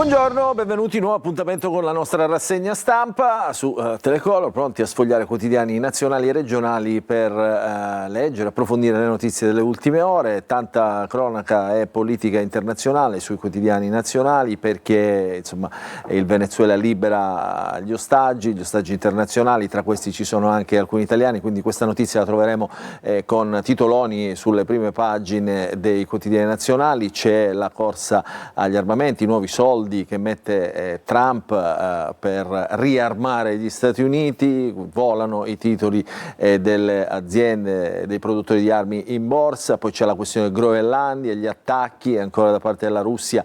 Buongiorno, benvenuti, nuovo appuntamento con la nostra rassegna stampa su Telecolor, pronti a sfogliare quotidiani nazionali e regionali per leggere, approfondire le notizie delle ultime ore. Tanta cronaca e politica internazionale sui quotidiani nazionali perché insomma il Venezuela libera gli ostaggi internazionali, tra questi ci sono anche alcuni italiani, quindi questa notizia la troveremo con titoloni sulle prime pagine dei quotidiani nazionali. C'è la corsa agli armamenti, nuovi soldi che mette Trump per riarmare gli Stati Uniti, volano i titoli delle aziende, dei produttori di armi in borsa, poi c'è la questione Groenlandia, gli attacchi ancora da parte della Russia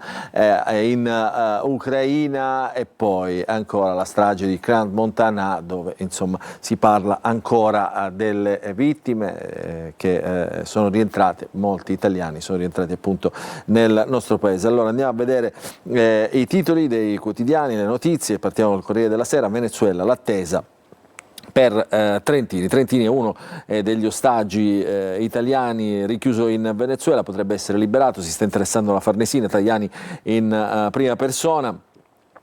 in Ucraina e poi ancora la strage di Crans Montana dove insomma si parla ancora delle vittime che sono rientrate, molti italiani sono rientrati appunto nel nostro paese. Allora andiamo a vedere i titoli dei quotidiani, le notizie, partiamo dal Corriere della Sera. Venezuela, l'attesa per Trentini. Trentini è uno degli ostaggi italiani richiuso in Venezuela, potrebbe essere liberato, si sta interessando la Farnesina, Tajani in prima persona.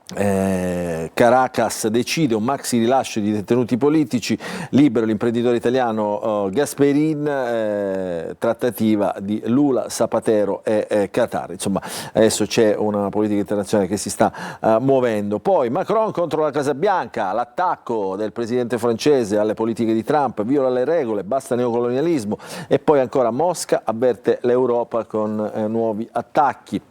Caracas decide un maxi rilascio di detenuti politici, libero l'imprenditore italiano Gasperin, trattativa di Lula, Zapatero e Qatar. Insomma adesso c'è una politica internazionale che si sta muovendo. Poi Macron contro la Casa Bianca, l'attacco del presidente francese alle politiche di Trump, viola le regole, basta neocolonialismo, e poi ancora Mosca avverte l'Europa con nuovi attacchi.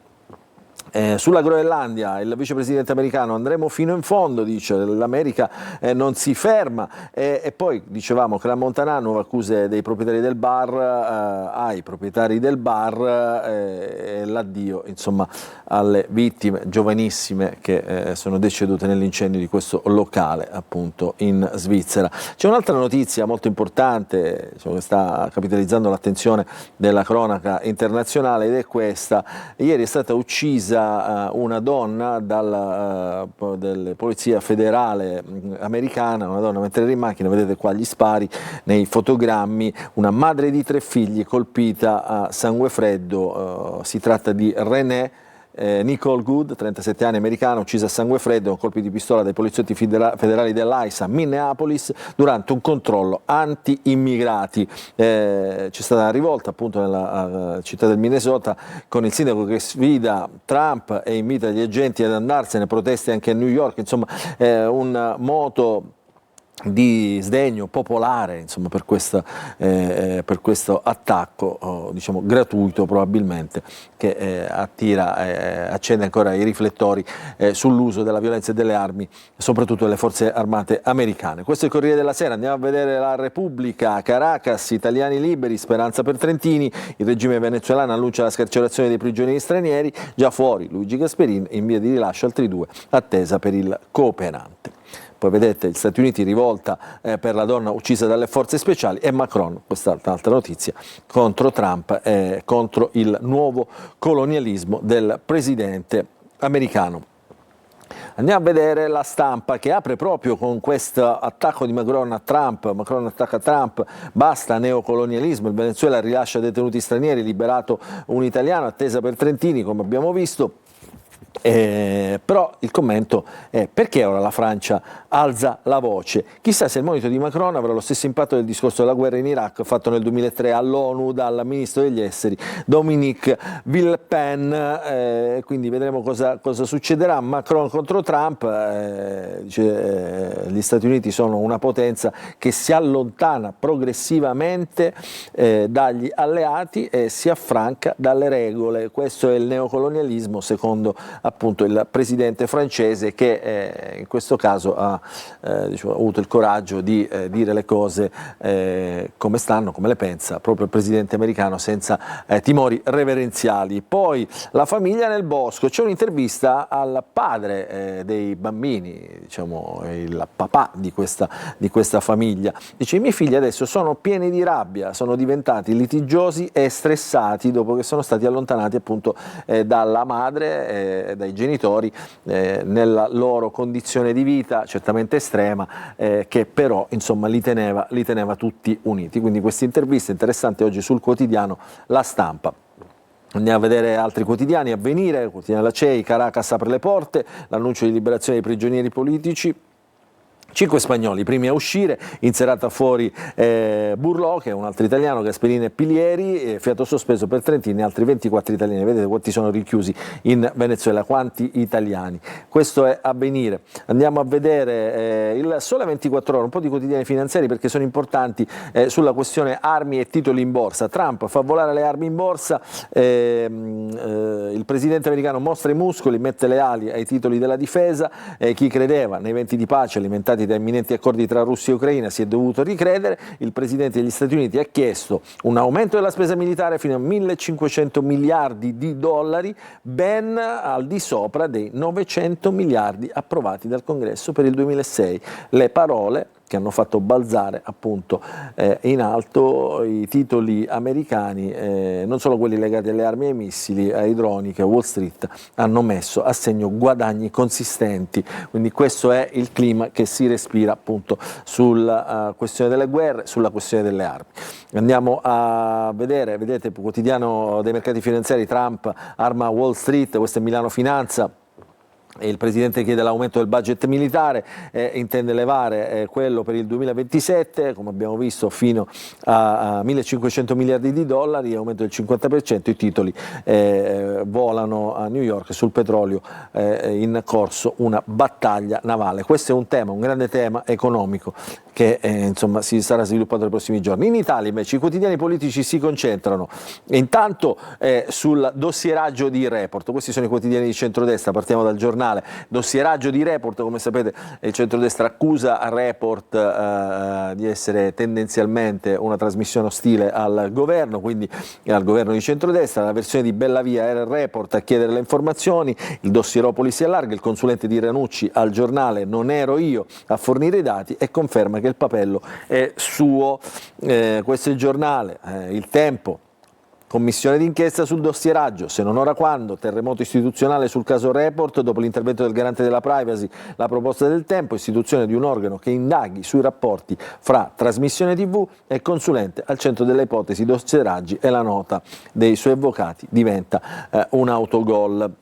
Sulla Groenlandia il vicepresidente americano andremo fino in fondo, dice, l'America non si ferma, e poi dicevamo che la Montana, nuove accuse dei proprietari del bar ai proprietari del bar e l'addio insomma alle vittime giovanissime che sono decedute nell'incendio di questo locale appunto in Svizzera. C'è un'altra notizia molto importante, diciamo, che sta capitalizzando l'attenzione della cronaca internazionale, ed è questa: ieri è stata uccisa una donna dalla polizia federale americana, una donna mentre era in macchina, vedete qua gli spari nei fotogrammi, una madre di 3 figli colpita a sangue freddo, si tratta di Renee Nicole Good, 37 anni, americana, uccisa a sangue freddo con colpi di pistola dai poliziotti federali dell'AISA a Minneapolis durante un controllo anti-immigrati. C'è stata una rivolta appunto nella città del Minnesota con il sindaco che sfida Trump e invita gli agenti ad andarsene, proteste anche a New York, insomma un moto di sdegno popolare insomma per questo attacco diciamo gratuito probabilmente, che accende ancora i riflettori sull'uso della violenza e delle armi soprattutto delle forze armate americane. Questo è il Corriere della Sera. Andiamo a vedere la Repubblica. Caracas, italiani liberi, speranza per Trentini, il regime venezuelano annuncia la scarcerazione dei prigionieri stranieri, già fuori Luigi Gasperin, in via di rilascio altri 2, attesa per il cooperante. Poi vedete gli Stati Uniti, rivolta per la donna uccisa dalle forze speciali, e Macron, quest'altra notizia, contro Trump e contro il nuovo colonialismo del presidente americano. Andiamo a vedere La Stampa, che apre proprio con questo attacco di Macron a Trump. Macron attacca Trump, basta neocolonialismo, il Venezuela rilascia detenuti stranieri, liberato un italiano, attesa per Trentini, come abbiamo visto. Però il commento è: perché ora la Francia alza la voce? Chissà se il monito di Macron avrà lo stesso impatto del discorso della guerra in Iraq fatto nel 2003 all'ONU dal ministro degli esteri Dominique Villepin, quindi vedremo cosa succederà. Macron contro Trump, dice, gli Stati Uniti sono una potenza che si allontana progressivamente dagli alleati e si affranca dalle regole. Questo è il neocolonialismo secondo appunto il presidente francese, che in questo caso ha avuto il coraggio di dire le cose come stanno, come le pensa proprio il presidente americano, senza timori reverenziali. Poi la famiglia nel bosco, c'è un'intervista al padre dei bambini, diciamo il papà di questa famiglia. Dice: i miei figli adesso sono pieni di rabbia, sono diventati litigiosi e stressati dopo che sono stati allontanati appunto dalla madre, dai genitori, nella loro condizione di vita certamente estrema, che però insomma li teneva tutti uniti. Quindi questa intervista interessante oggi sul quotidiano La Stampa. Andiamo a vedere altri quotidiani. Avvenire, quotidiano della CEI, Caracas apre le porte, l'annuncio di liberazione dei prigionieri politici. 5 spagnoli, primi a uscire, in serata fuori Burlò, che è un altro italiano, Gasperini e Pilieri, fiato sospeso per Trentini e altri 24 italiani. Vedete quanti sono richiusi in Venezuela, quanti italiani. Questo è Avvenire. Andiamo a vedere il Sole 24 Ore, un po' di quotidiani finanziari perché sono importanti sulla questione armi e titoli in borsa. Trump fa volare le armi in borsa, il presidente americano mostra i muscoli, mette le ali ai titoli della difesa, chi credeva nei venti di pace alimentati da imminenti accordi tra Russia e Ucraina si è dovuto ricredere. Il presidente degli Stati Uniti ha chiesto un aumento della spesa militare fino a 1.500 miliardi di dollari, ben al di sopra dei 900 miliardi approvati dal Congresso per il 2006. Le parole che hanno fatto balzare appunto in alto i titoli americani, non solo quelli legati alle armi e ai missili, ai droni, che Wall Street hanno messo a segno guadagni consistenti. Quindi questo è il clima che si respira appunto sulla questione delle guerre, sulla questione delle armi. Andiamo a vedere, vedete, il quotidiano dei mercati finanziari, Trump arma Wall Street, questo è Milano Finanza. Il Presidente chiede l'aumento del budget militare, intende levare quello per il 2027, come abbiamo visto, fino a 1.500 miliardi di dollari, aumento del 50%, i titoli volano a New York sul petrolio, in corso una battaglia navale. Questo è un tema, un grande tema economico che insomma si sarà sviluppato nei prossimi giorni. In Italia invece i quotidiani politici si concentrano intanto sul dossieraggio di Report. Questi sono i quotidiani di centrodestra, partiamo dal Giornale. Dossieraggio di Report, come sapete il centrodestra accusa Report di essere tendenzialmente una trasmissione ostile al governo, quindi al governo di centrodestra. La versione di Bellavia era il Report a chiedere le informazioni, il dossieropoli si allarga, il consulente di Ranucci al Giornale: non ero io a fornire i dati, e conferma che il papello è suo. Questo è il Giornale. Il Tempo: commissione d'inchiesta sul dossieraggio, se non ora quando, terremoto istituzionale sul caso Report, dopo l'intervento del garante della privacy, la proposta del Tempo, istituzione di un organo che indaghi sui rapporti fra trasmissione TV e consulente, al centro delle ipotesi dossieraggi, e la nota dei suoi avvocati diventa un autogol.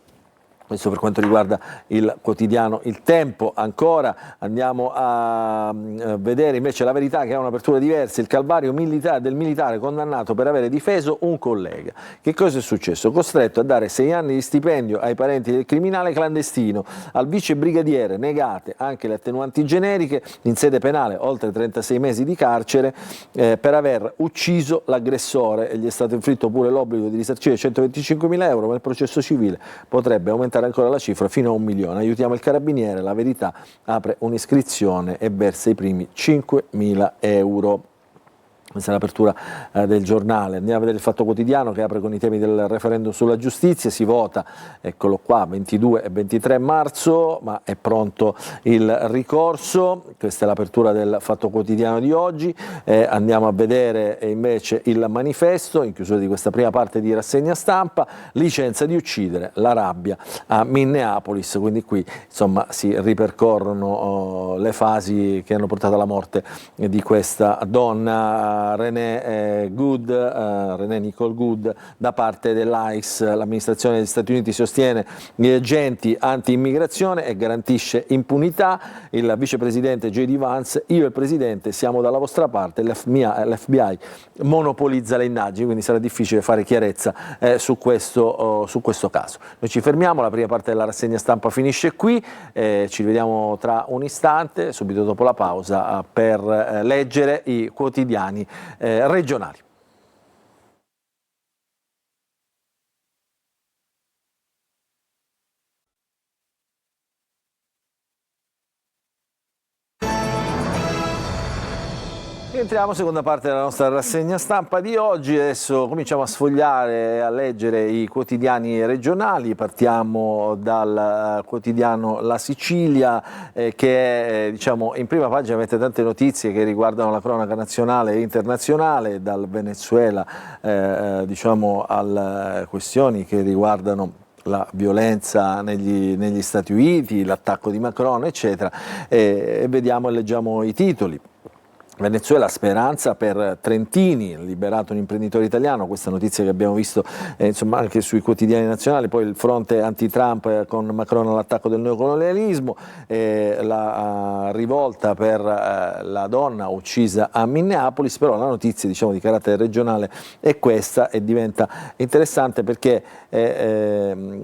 Questo per quanto riguarda il quotidiano Il Tempo. Ancora andiamo a vedere invece La Verità, che ha un'apertura diversa: il calvario del militare condannato per avere difeso un collega. Che cosa è successo? Costretto a dare 6 anni di stipendio ai parenti del criminale clandestino. Al vice brigadiere negate anche le attenuanti generiche, in sede penale oltre 36 mesi di carcere per aver ucciso l'aggressore, e gli è stato inflitto pure l'obbligo di risarcire 125.000 euro, ma il processo civile potrebbe aumentare ancora la cifra fino a 1 milione. Aiutiamo il carabiniere. La Verità apre un'iscrizione e versa i primi 5.000 euro. Questa è l'apertura del Giornale. Andiamo a vedere il Fatto Quotidiano, che apre con i temi del referendum sulla giustizia. Si vota, eccolo qua, 22 e 23 marzo, ma è pronto il ricorso. Questa è l'apertura del Fatto Quotidiano di oggi. Andiamo a vedere invece il Manifesto, in chiusura di questa prima parte di rassegna stampa: licenza di uccidere, la rabbia a Minneapolis. Quindi qui insomma si ripercorrono le fasi che hanno portato alla morte di questa donna, René Nicole Good, da parte dell'ICE. L'amministrazione degli Stati Uniti sostiene gli agenti anti-immigrazione e garantisce impunità. Il vicepresidente J.D. Vance: io e il presidente siamo dalla vostra parte, l'FBI monopolizza le indagini. Quindi sarà difficile fare chiarezza su questo caso. Noi ci fermiamo, la prima parte della rassegna stampa finisce qui, ci vediamo tra un istante, subito dopo la pausa, per leggere i quotidiani regionali. Rientriamo, seconda parte della nostra rassegna stampa di oggi. Adesso cominciamo a sfogliare e a leggere i quotidiani regionali. Partiamo dal quotidiano La Sicilia, che è, diciamo, in prima pagina mette tante notizie che riguardano la cronaca nazionale e internazionale, dal Venezuela diciamo alle questioni che riguardano la violenza negli Stati Uniti, l'attacco di Macron, eccetera, e vediamo e leggiamo i titoli. Venezuela, speranza per Trentini, liberato un imprenditore italiano, questa notizia che abbiamo visto insomma, anche sui quotidiani nazionali, poi il fronte anti-Trump con Macron all'attacco del neocolonialismo, la rivolta per la donna uccisa a Minneapolis, però la notizia diciamo, di carattere regionale è questa e diventa interessante perché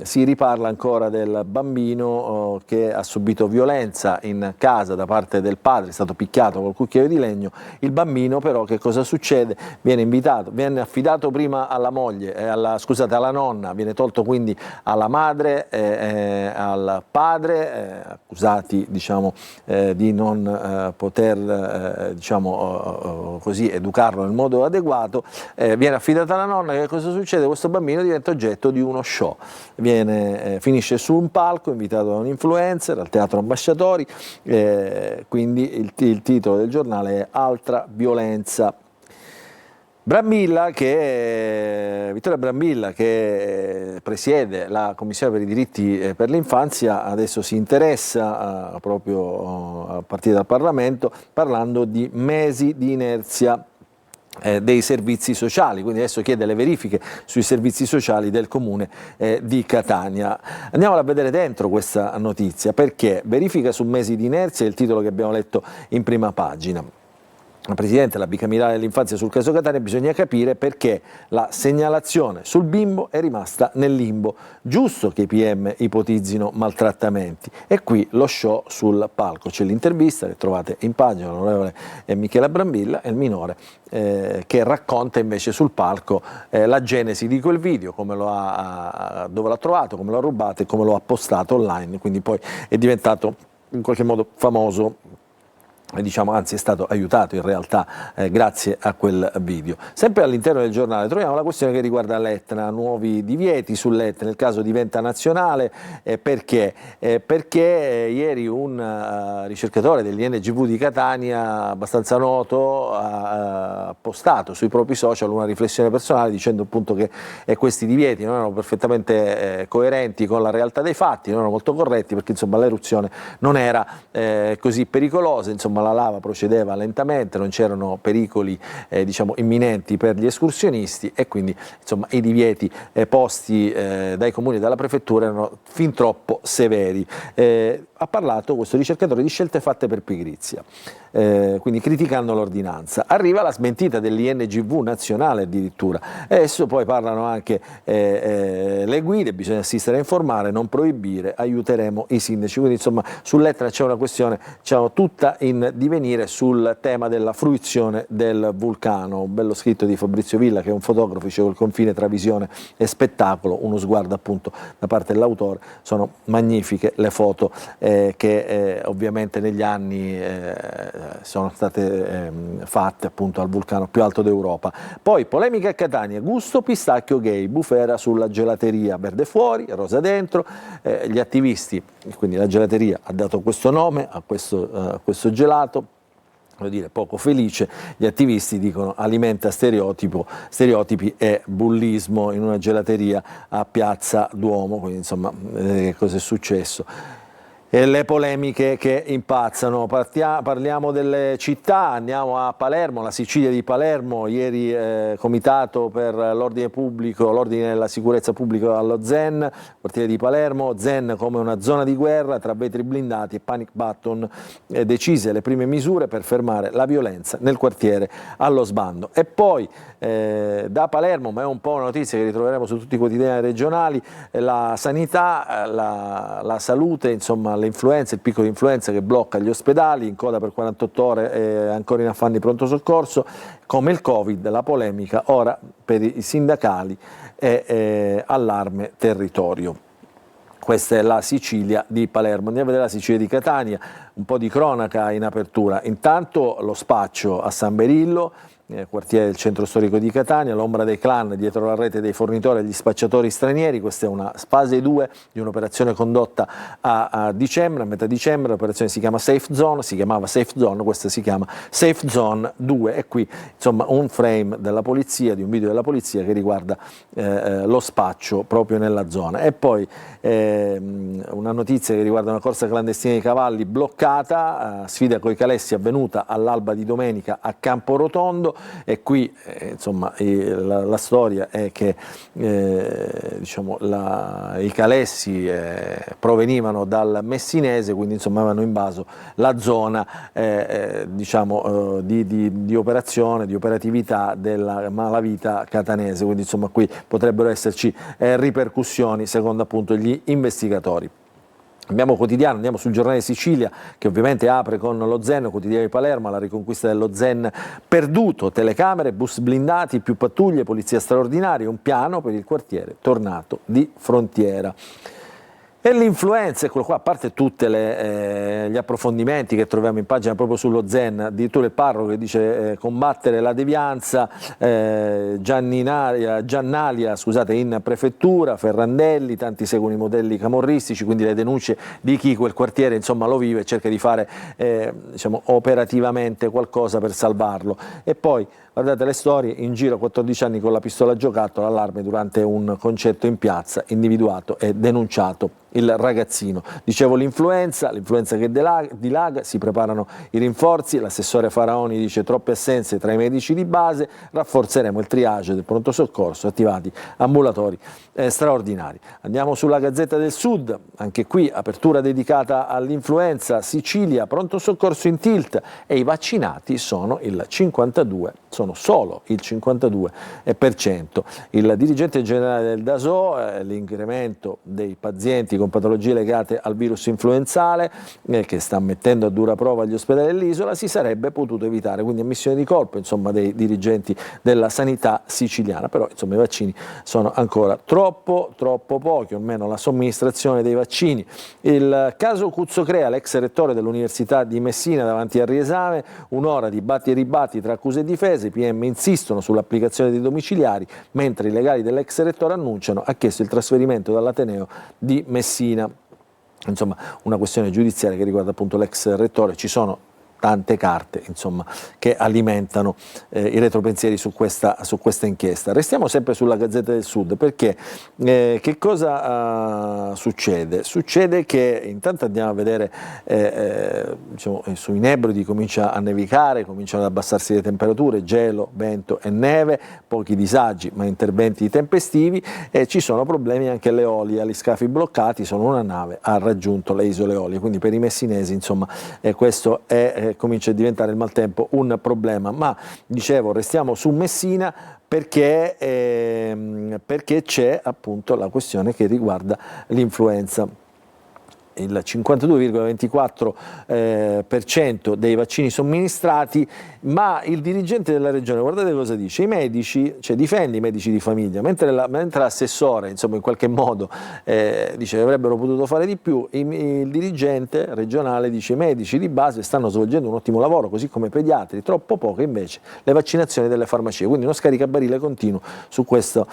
si riparla ancora del bambino che ha subito violenza in casa da parte del padre, è stato picchiato col cucchiaio di legno. Il bambino però che cosa succede? Viene affidato prima alla moglie, alla nonna, viene tolto quindi alla madre, al padre, accusati diciamo, di non poter diciamo, così, educarlo nel modo adeguato, viene affidato alla nonna. Che cosa succede? Questo bambino diventa oggetto di uno show, finisce su un palco invitato da un influencer al Teatro Ambasciatori, quindi il titolo del giornale è Altra violenza. Vittoria Brambilla, che presiede la Commissione per i diritti per l'infanzia, adesso si interessa proprio a partire dal Parlamento parlando di mesi di inerzia dei servizi sociali, quindi adesso chiede le verifiche sui servizi sociali del comune di Catania. Andiamola a vedere dentro questa notizia, perché verifica su mesi di inerzia è il titolo che abbiamo letto in prima pagina. Presidente della bicamerale dell'infanzia sul caso Catania, bisogna capire perché la segnalazione sul bimbo è rimasta nel limbo. Giusto che i PM ipotizzino maltrattamenti. E qui lo show sul palco. C'è l'intervista che trovate in pagina, l'onorevole Michela Brambilla, e il minore che racconta invece sul palco la genesi di quel video, come dove l'ha trovato, come l'ha rubato e come lo ha postato online. Quindi poi è diventato in qualche modo famoso, diciamo, anzi è stato aiutato in realtà grazie a quel video. Sempre all'interno del giornale troviamo la questione che riguarda l'Etna, nuovi divieti sull'Etna, nel caso diventa nazionale, perché ieri un ricercatore dell'INGV di Catania, abbastanza noto, ha postato sui propri social una riflessione personale dicendo appunto che questi divieti non erano perfettamente coerenti con la realtà dei fatti, non erano molto corretti, perché insomma l'eruzione non era così pericolosa, insomma la lava procedeva lentamente, non c'erano pericoli diciamo, imminenti per gli escursionisti e quindi insomma, i divieti posti dai comuni e dalla prefettura erano fin troppo severi. Ha parlato questo ricercatore di scelte fatte per pigrizia, quindi criticando l'ordinanza. Arriva la smentita dell'INGV nazionale addirittura, e adesso poi parlano anche le guide, bisogna assistere a informare, non proibire, aiuteremo i sindaci. Quindi insomma sull'Etna c'è una questione diciamo, tutta in divenire sul tema della fruizione del vulcano. Un bello scritto di Fabrizio Villa, che è un fotografo, dice: il confine tra visione e spettacolo, uno sguardo appunto da parte dell'autore. Sono magnifiche le foto che ovviamente negli anni sono state fatte appunto al vulcano più alto d'Europa. Poi polemica a Catania, gusto pistacchio gay, bufera sulla gelateria, verde fuori, rosa dentro. Gli attivisti, quindi la gelateria ha dato questo nome a questo gelato, voglio dire, poco felice. Gli attivisti dicono alimenta stereotipi e bullismo in una gelateria a Piazza Duomo, quindi insomma che cosa è successo. E le polemiche che impazzano. Parliamo delle città, andiamo a Palermo, la Sicilia di Palermo. Ieri comitato per l'ordine pubblico, l'ordine e la sicurezza pubblica allo Zen, quartiere di Palermo. Zen come una zona di guerra tra vetri blindati e panic button, decise le prime misure per fermare la violenza nel quartiere allo sbando. E poi da Palermo, ma è un po' una notizia che ritroveremo su tutti i quotidiani regionali, la sanità, la salute, insomma l'influenza, il picco di influenza che blocca gli ospedali, in coda per 48 ore, ancora in affanni pronto soccorso, come il Covid, la polemica ora per i sindacali e allarme territorio. Questa è la Sicilia di Palermo. Andiamo a vedere la Sicilia di Catania, un po' di cronaca in apertura. Intanto lo spaccio a San Berillo, quartiere del centro storico di Catania, l'ombra dei clan dietro la rete dei fornitori agli spacciatori stranieri. Questa è una fase 2 di un'operazione condotta a dicembre, a metà dicembre. L'operazione si chiama Safe Zone, si chiamava Safe Zone, questa si chiama Safe Zone 2, e qui insomma un frame della polizia, di un video della polizia che riguarda lo spaccio proprio nella zona. E poi una notizia che riguarda una corsa clandestina di cavalli bloccata truccata, sfida coi calessi avvenuta all'alba di domenica a Camporotondo, e qui insomma la storia è che diciamo, i calessi provenivano dal Messinese, quindi insomma avevano invaso la zona diciamo, di operazione, di operatività della malavita catanese, quindi insomma qui potrebbero esserci ripercussioni secondo appunto gli investigatori. Abbiamo quotidiano, andiamo sul Giornale Sicilia, che ovviamente apre con lo Zen, quotidiano di Palermo, la riconquista dello Zen perduto, telecamere, bus blindati, più pattuglie, polizia straordinaria, un piano per il quartiere tornato di frontiera. E l'influenza, eccolo qua, a parte tutti gli approfondimenti che troviamo in pagina proprio sullo Zen, addirittura il parroco che dice combattere la devianza, Giannalia scusate, in prefettura, Ferrandelli, tanti seguono i modelli camorristici, quindi le denunce di chi quel quartiere insomma lo vive e cerca di fare diciamo, operativamente qualcosa per salvarlo. E poi guardate le storie, in giro 14 anni con la pistola a giocattolo, allarme durante un concerto in piazza, individuato e denunciato il ragazzino. Dicevo l'influenza che dilaga, si preparano i rinforzi, l'assessore Faraoni dice troppe assenze tra i medici di base, rafforzeremo il triage del pronto soccorso, attivati ambulatori straordinari. Andiamo sulla Gazzetta del Sud, anche qui apertura dedicata all'influenza, Sicilia, pronto soccorso in tilt e i vaccinati sono solo il 52%. Il dirigente generale del DASO, l'incremento dei pazienti con patologie legate al virus influenzale che sta mettendo a dura prova gli ospedali dell'isola, si sarebbe potuto evitare, quindi ammissione di colpa insomma, dei dirigenti della sanità siciliana, però insomma, i vaccini sono ancora troppo pochi, o almeno la somministrazione dei vaccini. Il caso Cuzzocrea, l'ex rettore dell'Università di Messina davanti al riesame, un'ora di batti e ribatti tra accuse e difese, i PM insistono sull'applicazione dei domiciliari, mentre i legali dell'ex rettore annunciano ha chiesto il trasferimento dall'Ateneo di Messina. Insomma, una questione giudiziaria che riguarda appunto l'ex rettore. Ci sono tante carte insomma, che alimentano i retropensieri su questa inchiesta. Restiamo sempre sulla Gazzetta del Sud, perché che cosa succede? Succede che intanto andiamo a vedere diciamo, sui Nebrodi comincia a nevicare, cominciano ad abbassarsi le temperature, gelo, vento e neve, pochi disagi ma interventi tempestivi, e ci sono problemi anche alle Eolie, agli scafi bloccati, solo una nave ha raggiunto le isole Eolie, quindi per i messinesi insomma questo comincia a diventare il maltempo un problema. Ma dicevo, restiamo su Messina perché c'è appunto la questione che riguarda l'influenza. Il 52,24% dei vaccini somministrati, ma il dirigente della regione, guardate cosa dice, i medici, cioè difende i medici di famiglia, mentre l'assessore insomma in qualche modo dice che avrebbero potuto fare di più, il dirigente regionale dice i medici di base stanno svolgendo un ottimo lavoro, così come i pediatri, troppo poche invece le vaccinazioni delle farmacie, quindi uno scaricabarile continuo su questa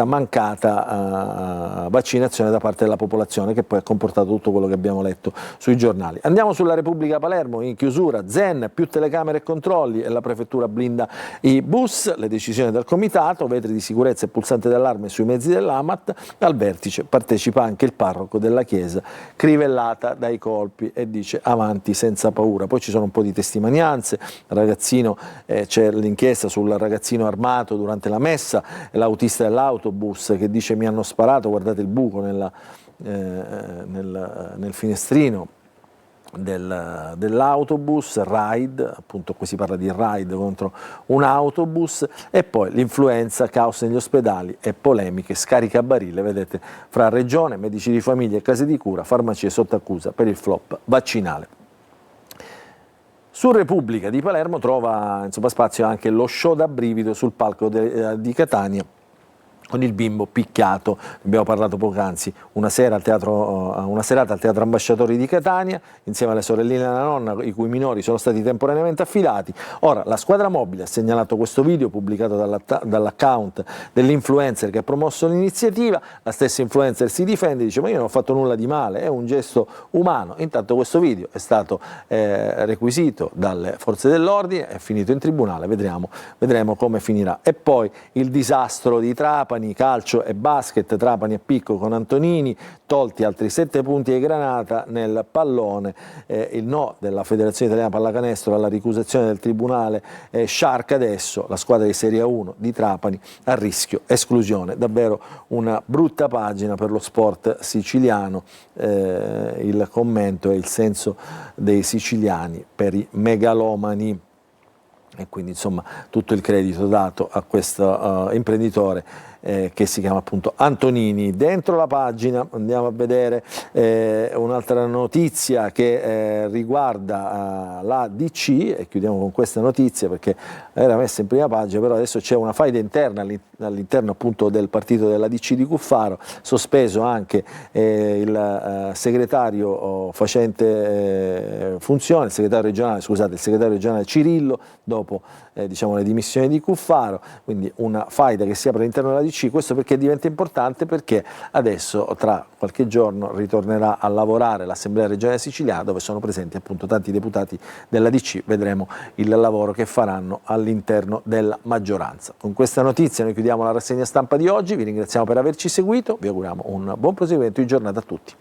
mancata vaccinazione da parte della popolazione, che poi ha comportato tutto quello che abbiamo letto sui giornali. Andiamo sulla Repubblica Palermo, in chiusura, Zen, più telecamere e controlli e la prefettura blinda i bus, le decisioni del comitato, vetri di sicurezza e pulsante d'allarme sui mezzi dell'AMAT, al vertice partecipa anche il parroco della chiesa, crivellata dai colpi, e dice avanti senza paura. Poi ci sono un po' di testimonianze, ragazzino, c'è l'inchiesta sul ragazzino armato durante la messa, l'autista dell'autobus che dice mi hanno sparato, guardate il buco nel finestrino dell'autobus, raid, appunto qui si parla di raid contro un autobus, e poi l'influenza, caos negli ospedali e polemiche, scaricabarile, vedete, fra regione, medici di famiglia e case di cura, farmacie sotto accusa per il flop vaccinale. Su Repubblica di Palermo trova insomma, spazio anche lo show da brivido sul palco di Catania, con il bimbo picchiato, abbiamo parlato poc'anzi, una serata al Teatro Ambasciatori di Catania, insieme alle sorelline e alla nonna, i cui minori sono stati temporaneamente affidati. Ora, la squadra mobile ha segnalato questo video pubblicato dall'account dell'influencer che ha promosso l'iniziativa, la stessa influencer si difende, dice ma io non ho fatto nulla di male, è un gesto umano. Intanto questo video è stato requisito dalle forze dell'ordine, è finito in tribunale, vedremo come finirà. E poi il disastro di Trapani, Trapani, calcio e basket, Trapani a picco con Antonini, tolti altri 7 punti ai Granata nel pallone, il no della Federazione Italiana Pallacanestro alla ricusazione del Tribunale Sciarca, adesso la squadra di Serie 1 di Trapani a rischio esclusione. Davvero una brutta pagina per lo sport siciliano, il commento e il senso dei siciliani per i megalomani. E quindi insomma tutto il credito dato a questo imprenditore che si chiama appunto Antonini. Dentro la pagina andiamo a vedere un'altra notizia che riguarda la DC, e chiudiamo con questa notizia perché era messa in prima pagina, però adesso c'è una faida interna all'interno appunto del partito della DC di Cuffaro, sospeso anche il segretario facente funzione, il segretario regionale Cirillo, dopo diciamo, le dimissioni di Cuffaro, quindi una faida che si apre all'interno della DC. Questo perché diventa importante, perché adesso tra qualche giorno ritornerà a lavorare l'Assemblea regionale siciliana, dove sono presenti appunto tanti deputati della DC. Vedremo il lavoro che faranno all'interno della maggioranza. Con questa notizia noi chiudiamo la rassegna stampa di oggi, vi ringraziamo per averci seguito, vi auguriamo un buon proseguimento di giornata a tutti.